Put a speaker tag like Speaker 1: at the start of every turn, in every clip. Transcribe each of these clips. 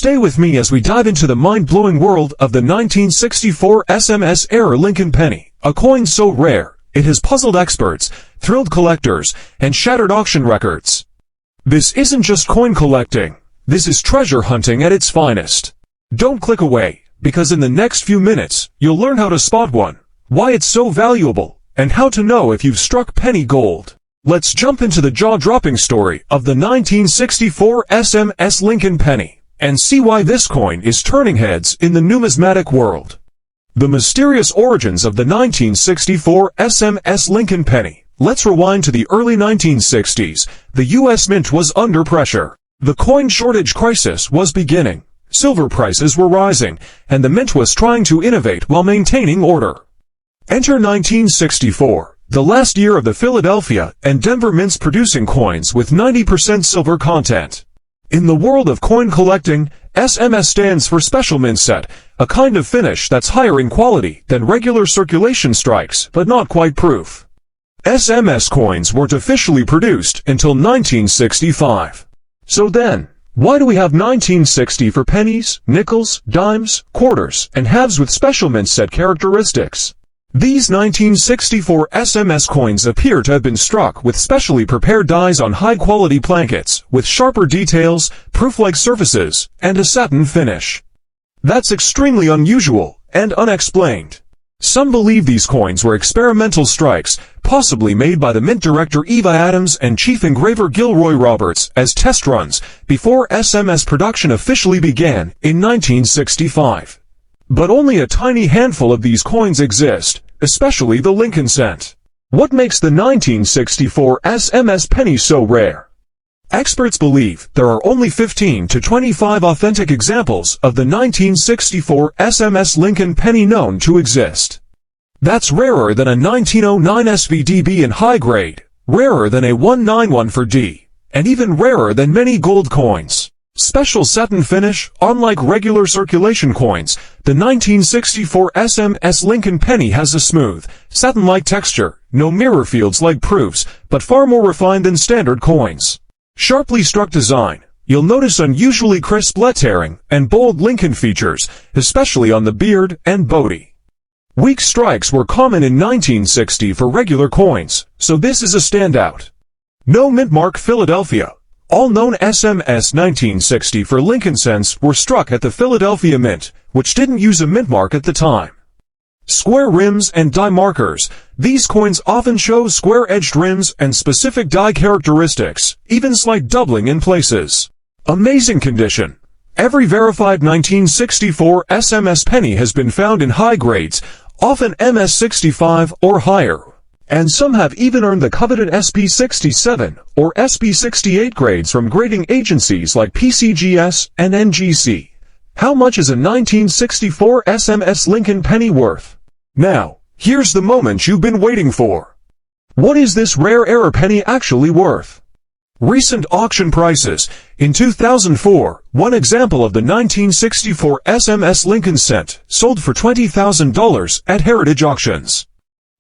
Speaker 1: Stay with me as we dive into the mind-blowing world of the 1964 SMS-era Lincoln Penny, a coin so rare, it has puzzled experts, thrilled collectors, and shattered auction records. This isn't just coin collecting. This is treasure hunting at its finest. Don't click away, because in the next few minutes, you'll learn how to spot one, why it's so valuable, and how to know if you've struck penny gold. Let's jump into the jaw-dropping story of the 1964 SMS Lincoln Penny, and see why this coin is turning heads in the numismatic world. The mysterious origins of the 1964 SMS Lincoln Penny. Let's rewind to the early 1960s. The U.S. Mint was under pressure. The coin shortage crisis was beginning. Silver prices were rising, and the Mint was trying to innovate while maintaining order. Enter 1964, the last year of the Philadelphia and Denver Mints producing coins with 90% silver content. In the world of coin collecting, SMS stands for Special Mint Set, a kind of finish that's higher in quality than regular circulation strikes, but not quite proof. SMS coins weren't officially produced until 1965. So then, why do we have 1960 for pennies, nickels, dimes, quarters, and halves with Special Mint Set characteristics? These 1964 SMS coins appear to have been struck with specially prepared dies on high-quality plankets, with sharper details, proof-like surfaces, and a satin finish. That's extremely unusual and unexplained. Some believe these coins were experimental strikes, possibly made by the Mint director Eva Adams and chief engraver Gilroy Roberts as test runs before SMS production officially began in 1965. But only a tiny handful of these coins exist, especially the Lincoln cent. What makes the 1964 SMS penny so rare? Experts believe there are only 15 to 25 authentic examples of the 1964 SMS Lincoln penny known to exist. That's rarer than a 1909 SVDB in high grade, rarer than a 191 for D, and even rarer than many gold coins. Special satin finish. Unlike regular circulation coins, the 1964 SMS Lincoln Penny has a smooth, satin-like texture, no mirror fields like proofs, but far more refined than standard coins. Sharply struck design. You'll notice unusually crisp lettering and bold Lincoln features, especially on the beard and body. Weak strikes were common in 1960 for regular coins, so this is a standout. No mint mark. Philadelphia. All known SMS 1960 for Lincoln cents were struck at the Philadelphia Mint, which didn't use a mint mark at the time. Square rims and die markers. These coins often show square-edged rims and specific die characteristics, even slight doubling in places. Amazing condition. Every verified 1964 SMS penny has been found in high grades, often MS65 or higher. And some have even earned the coveted SP67 or SP68 grades from grading agencies like PCGS and NGC. How much is a 1964 SMS Lincoln Penny worth? Now, here's the moment you've been waiting for. What is this rare era penny actually worth? Recent auction prices. In 2004, one example of the 1964 SMS Lincoln cent sold for $20,000 at Heritage Auctions.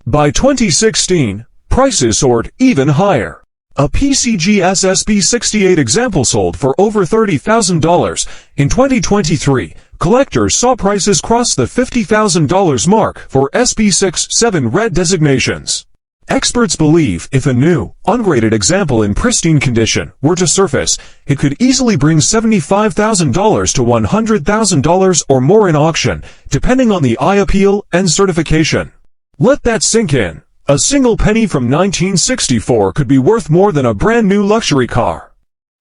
Speaker 1: By 2016, prices soared even higher. A PCGS SP68 example sold for over $30,000. In 2023, collectors saw prices cross the $50,000 mark for SP67 red designations. Experts believe if a new, ungraded example in pristine condition were to surface, it could easily bring $75,000 to $100,000 or more in auction, depending on the eye appeal and certification. Let that sink in. A single penny from 1964 could be worth more than a brand new luxury car.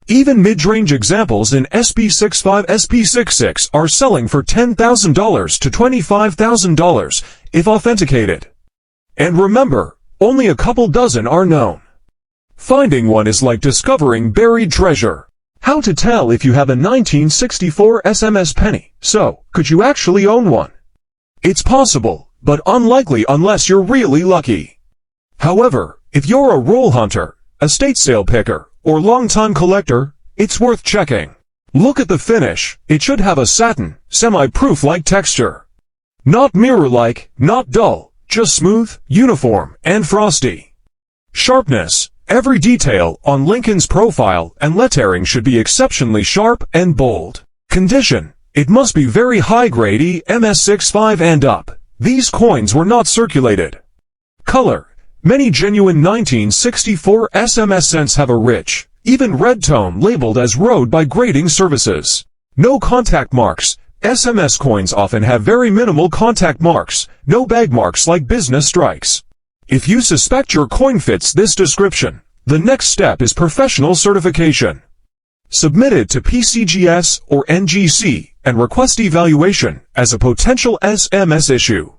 Speaker 1: Even mid-range examples in SP65, SP66 are selling for $10,000 to $25,000 if authenticated. And remember, only a couple dozen are known. Finding one is like discovering buried treasure. How to tell if you have a 1964 SMS penny? So, could you actually own one? It's possible, but unlikely unless you're really lucky. However, if you're a roll hunter, estate sale picker, or long-time collector, it's worth checking. Look at the finish. It should have a satin, semi-proof-like texture. Not mirror-like, not dull, just smooth, uniform, and frosty. Sharpness. Every detail on Lincoln's profile and lettering should be exceptionally sharp and bold. Condition: it must be very high-grade EMS65 and up. These coins were not circulated. Color: many genuine 1964 SMS cents have a rich, even red tone labeled as road by grading services. No contact marks. SMS coins often have very minimal contact marks, no bag marks like business strikes. If you suspect your coin fits this description, the next step is professional certification. Submit it to PCGS or NGC and request evaluation as a potential SMS issue.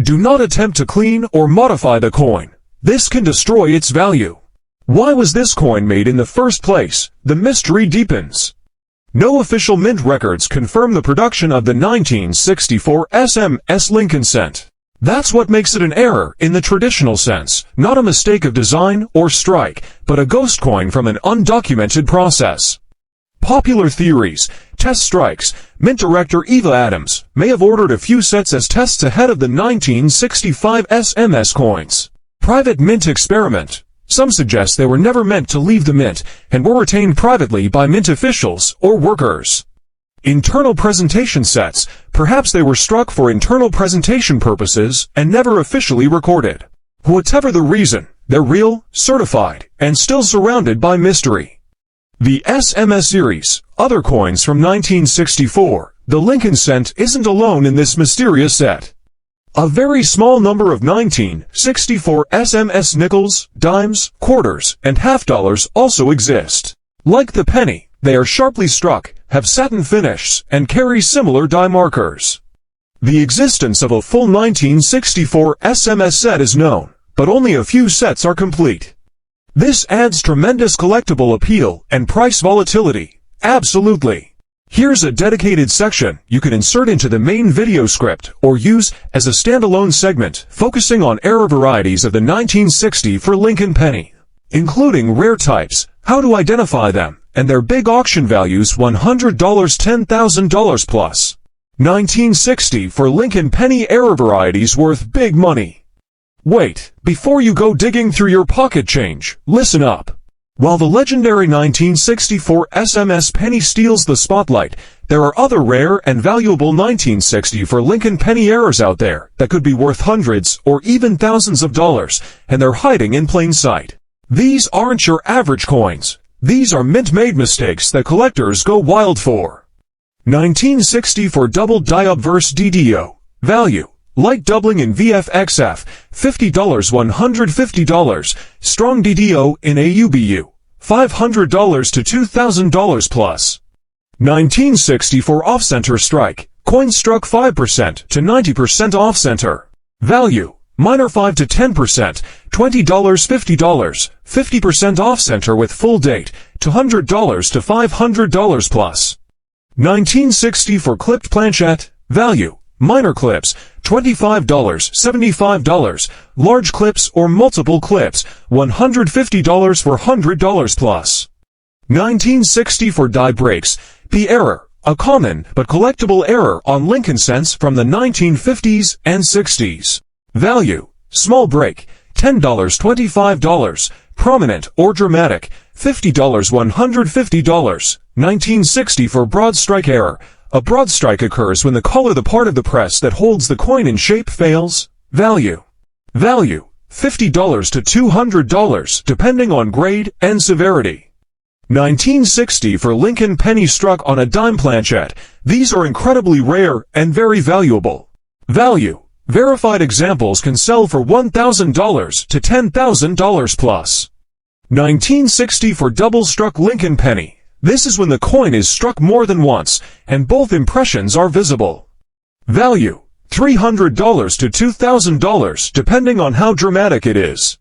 Speaker 1: Do not attempt to clean or modify the coin. This can destroy its value. Why was this coin made in the first place? The mystery deepens. No official mint records confirm the production of the 1964 SMS Lincoln cent. That's what makes it an error in the traditional sense, not a mistake of design or strike, but a ghost coin from an undocumented process. Popular theories: test strikes. Mint director Eva Adams may have ordered a few sets as tests ahead of the 1965 SMS coins. Private mint experiment. Some suggest they were never meant to leave the mint and were retained privately by mint officials or workers. Internal presentation sets. Perhaps they were struck for internal presentation purposes and never officially recorded. Whatever the reason, they're real, certified, and still surrounded by mystery. The SMS series, other coins from 1964, the Lincoln cent isn't alone in this mysterious set. A very small number of 1964 SMS nickels, dimes, quarters, and half dollars also exist. Like the penny, they are sharply struck, have satin finishes, and carry similar die markers. The existence of a full 1964 SMS set is known, but only a few sets are complete. This adds tremendous collectible appeal and price volatility. Absolutely. Here's a dedicated section you can insert into the main video script or use as a standalone segment focusing on error varieties of the 1960 for Lincoln penny, including rare types, how to identify them, and their big auction values: $100, $10,000 plus. 1960 for Lincoln penny error varieties worth big money. Wait, before you go digging through your pocket change, listen up. While the legendary 1964 SMS penny steals the spotlight, there are other rare and valuable 1960 for Lincoln penny errors out there that could be worth hundreds or even thousands of dollars, and they're hiding in plain sight. These aren't your average coins. These are mint-made mistakes that collectors go wild for. 1960 for double die-obverse DDO. Value: light doubling in VFXF, $50, $150, strong DDO in AUBU, $500 to $2,000 plus. 1960 for off-center strike, coin struck 5% to 90% off-center. Value: minor 5 to 10%, $20, $50, 50% off-center with full date, to $100 to $500 plus. 1960 for clipped planchette. Value: minor clips, $25, $75, large clips or multiple clips, $150 for $100 plus. 1960 for die breaks. The error, a common but collectible error on Lincoln cents from the 1950s and 60s. Value: small break, $10, $25, prominent or dramatic, $50, $150. 1960 for broad strike error. A broad strike occurs when the collar, the part of the press that holds the coin in shape, fails. Value: $50 to $200, depending on grade and severity. 1960 for Lincoln penny struck on a dime planchette. These are incredibly rare and very valuable. Value: verified examples can sell for $1,000 to $10,000 plus. 1960 for double struck Lincoln penny. This is when the coin is struck more than once, and both impressions are visible. Value: $300 to $2,000, depending on how dramatic it is.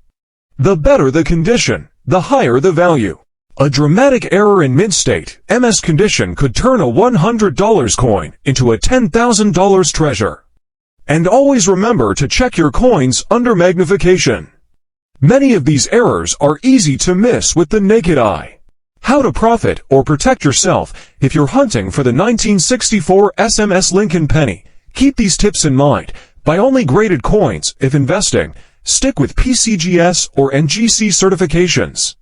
Speaker 1: The better the condition, the higher the value. A dramatic error in mint state, MS condition could turn a $100 coin into a $10,000 treasure. And always remember to check your coins under magnification. Many of these errors are easy to miss with the naked eye. How to profit or protect yourself if you're hunting for the 1964 SMS Lincoln penny. Keep these tips in mind. Buy only graded coins if investing. Stick with PCGS or NGC certifications.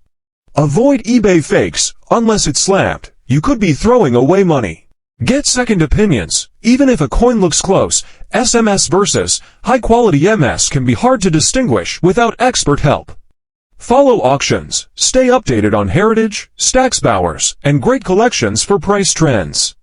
Speaker 1: Avoid eBay fakes. Unless it's slammed, you could be throwing away money. Get second opinions. Even if a coin looks close, SMS versus high-quality MS can be hard to distinguish without expert help. Follow auctions. Stay updated on heritage, stacks bowers, and great collections for price trends.